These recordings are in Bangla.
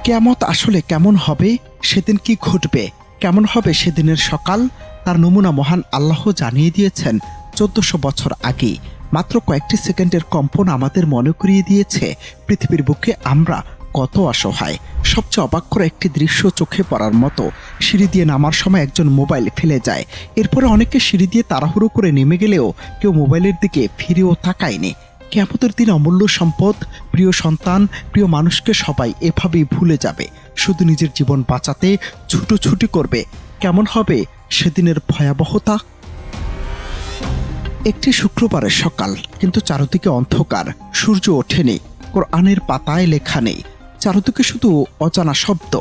কিয়ামত আসলে কেমন হবে, সেদিন কি ঘটবে, কেমন হবে সেদিনের সকাল, তার নমুনা মহান আল্লাহ জানিয়ে দিয়েছেন 1400 বছর আগে। মাত্র কয়েকটি সেকেন্ডের কম্পন আমাদের মনে করিয়ে দিয়েছে পৃথিবীর বুকে আমরা কত অসহায়। সবচেয়ে অবাক করা একটি দৃশ্য চোখে পড়ার মতো। সিঁড়ি দিয়ে নামার সময় একজন মোবাইল ফেলে যায়, এরপরে অনেকে সিঁড়ি দিয়ে তাড়াহুড়ো করে নেমে গেলেও কেউ মোবাইলের দিকে ফিরেও তাকায়নি। কিয়ামতের দিন অমূল্য সম্পদ, প্রিয় সন্তান, প্রিয় মানুষকে সবাই এভাবেই ভুলে যাবে, শুধু নিজের জীবন বাঁচাতে ছুটোছুটি করবে। কেমন হবে সেদিনের ভয়াবহতা? একটি শুক্রবারের সকাল, কিন্তু চারদিকে অন্ধকার, সূর্য ওঠেনি, কোরআনের পাতায় লেখা নেই, চারদিকে শুধু অজানা শব্দ,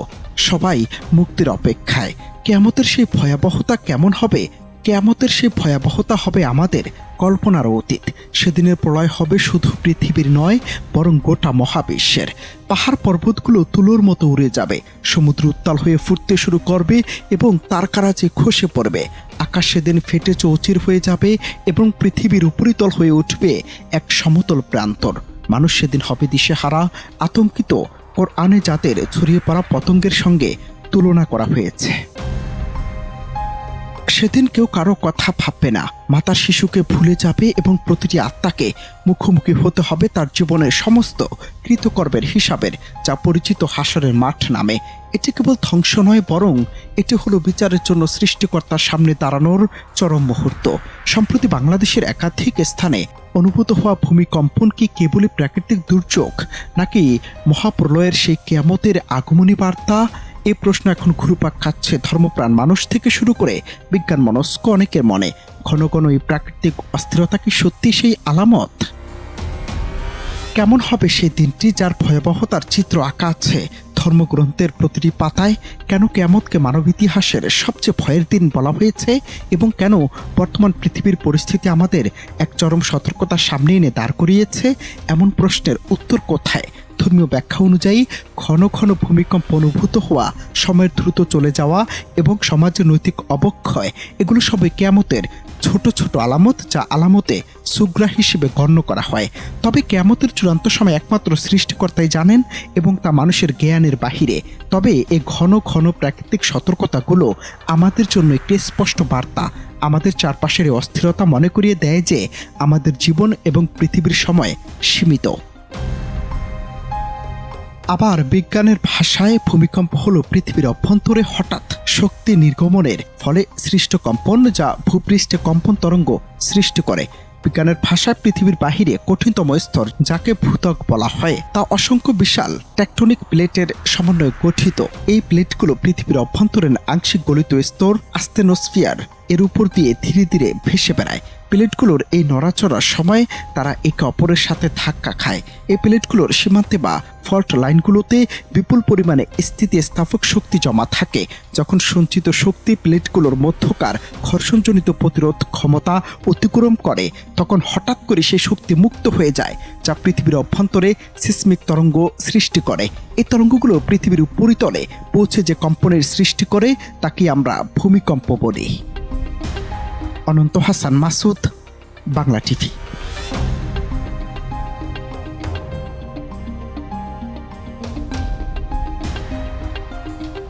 সবাই মুক্তির অপেক্ষায়। কিয়ামতের সেই ভয়াবহতা কেমন হবে? কিয়ামতের সেই ভয়াবহতা হবে আমাদের কল্পনার অতীত। সেদিনের প্রলয় হবে শুধু পৃথিবীর নয়, বরং গোটা মহাবিশ্বের। পাহাড় পর্বতগুলো তুলোর মতো উড়ে যাবে, সমুদ্র উত্তাল হয়ে ফুটতে শুরু করবে এবং তারকারাজে খসে পড়বে। আকাশ সেদিন ফেটে চৌচির হয়ে যাবে এবং পৃথিবীর উপরিতল হয়ে উঠবে এক সমতল প্রান্তর। মানুষ সেদিন হবে দিশেহারা, আতঙ্কিত। কোরআনে যাদের ছড়িয়ে পড়া পতঙ্গের সঙ্গে তুলনা করা হয়েছে। সেদিন কেউ কারো কথা ভাববে না, মাতার শিশুকে ভুলে যাবে এবং প্রতিটি আত্মাকে মুখোমুখি হতে হবে তার জীবনের সমস্ত কৃতকর্মের হিসাবের, যা পরিচিত হাসরের মাঠ নামে। এটি কেবল ধ্বংস নয়, বরং এটি হলো বিচারের জন্য সৃষ্টিকর্তার সামনে দাঁড়ানোর চরম মুহূর্ত। সম্প্রতি বাংলাদেশের একাধিক স্থানে অনুভূত হওয়া ভূমিকম্পন কি কেবলই প্রাকৃতিক দুর্যোগ, নাকি মহাপ্রলয়ের সেই কিয়ামতের আগমনী বার্তা? এই প্রশ্ন এখন ঘুরপাক খাচ্ছে ধর্মপ্রাণ মানুষ থেকে শুরু করে বিজ্ঞান মনস্ক অনেকের মনে। ঘন ঘন এই প্রাকৃতিক অস্থিরতা কি সত্যি সেই আলামত? কেমন হবে সেই দিনটি যার ভয়াবহতার চিত্র আঁকা আছে ধর্মগ্রন্থের প্রতিটি পাতায়? কেন কিয়ামতকে মানব ইতিহাসের সবচেয়ে ভয়ের দিন বলা হয়েছে এবং কেন বর্তমান পৃথিবীর পরিস্থিতি আমাদের এক চরম সতর্কতার সামনে এনে দাঁড় করিয়েছে? এমন প্রশ্নের উত্তর কোথায়? ধর্মীয় ব্যাখ্যা অনুযায়ী ঘন ঘন ভূমিকম্প অনুভূত হওয়া, সময়ের দ্রুত চলে যাওয়া এবং সমাজের নৈতিক অবক্ষয়, এগুলো সবই কিয়ামতের ছোট ছোট আলামত, যা আলামতে সুগ্রা হিসেবে গণ্য করা হয়। তবে কিয়ামতের চূড়ান্ত সময় একমাত্র সৃষ্টিকর্তাই জানেন এবং তা মানুষের জ্ঞানের বাহিরে। তবে এই ঘন ঘন প্রাকৃতিক সতর্কতাগুলো আমাদের জন্য একটি স্পষ্ট বার্তা। আমাদের চারপাশের এই অস্থিরতা মনে করিয়ে দেয় যে আমাদের জীবন এবং পৃথিবীর সময় সীমিত। আবার বিজ্ঞানের ভাষায় ভূমিকম্প হলো পৃথিবীর অভ্যন্তরে হঠাৎ শক্তি নির্গমনের ফলে সৃষ্ট কম্পন, যা ভূপৃষ্ঠে কম্পন তরঙ্গ সৃষ্টি করে। বিজ্ঞানের ভাষায় পৃথিবীর বাহিরে কঠিনতম স্তর, যাকে ভূত্বক বলা হয়, তা অসংখ্য বিশাল টেকটনিক প্লেটের সমন্বয়ে গঠিত। এই প্লেটগুলো পৃথিবীর অভ্যন্তরীণ আংশিক গলিত স্তর আস্তেনোস্ফিয়ার এর উপর দিয়ে ধীরে ধীরে ভেসে বেড়ায়। প্লেটগুলোর এই নড়াচড়ার সময় তারা একে অপরের সাথে ধাক্কা খায়। এই প্লেটগুলোর সীমান্তে বা ফল্ট লাইনগুলোতে বিপুল পরিমাণে স্থিতিস্থাপক শক্তি জমা থাকে। যখন সঞ্চিত শক্তি প্লেটগুলোর মধ্যকার ঘর্ষণজনিত প্রতিরোধ ক্ষমতা অতিক্রম করে, তখন হঠাৎ করে সেই শক্তি মুক্ত হয়ে যায়, যা পৃথিবীর অভ্যন্তরে সিসমিক তরঙ্গ সৃষ্টি করে। এই তরঙ্গগুলো পৃথিবীর উপরিতলে পৌঁছে যে কম্পনের সৃষ্টি করে, তাকে আমরা ভূমিকম্প বলি। অনন্ত হাসান মাসুদ, বাংলা টিভি।